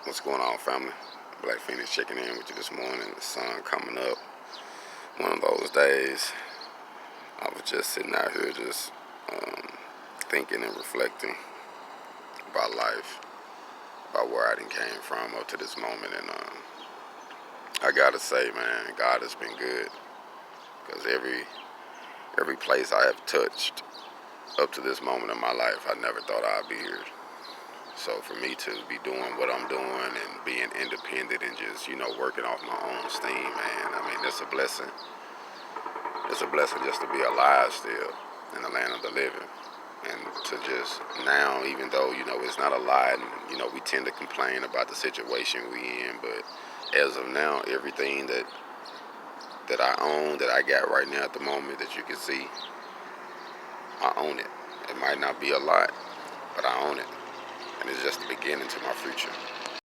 What's going on, family? Black Feniks checking in with you this morning. The sun coming up. One of those days. I was just sitting out here just thinking and reflecting about life, about where I done came from up to this moment. And I gotta say, man, God has been good. Because every place I have touched up to this moment in my life, I never thought I'd be here. So for me to be doing what I'm doing and being independent and just, working off my own steam, man, I mean, it's a blessing. It's a blessing just to be alive still in the land of the living. And to just now, even though, it's not a lot, and, we tend to complain about the situation we in, but as of now, everything that I own, that I got right now at the moment that you can see, I own it. It might not be a lot, but I own it. And it's just the beginning to my future.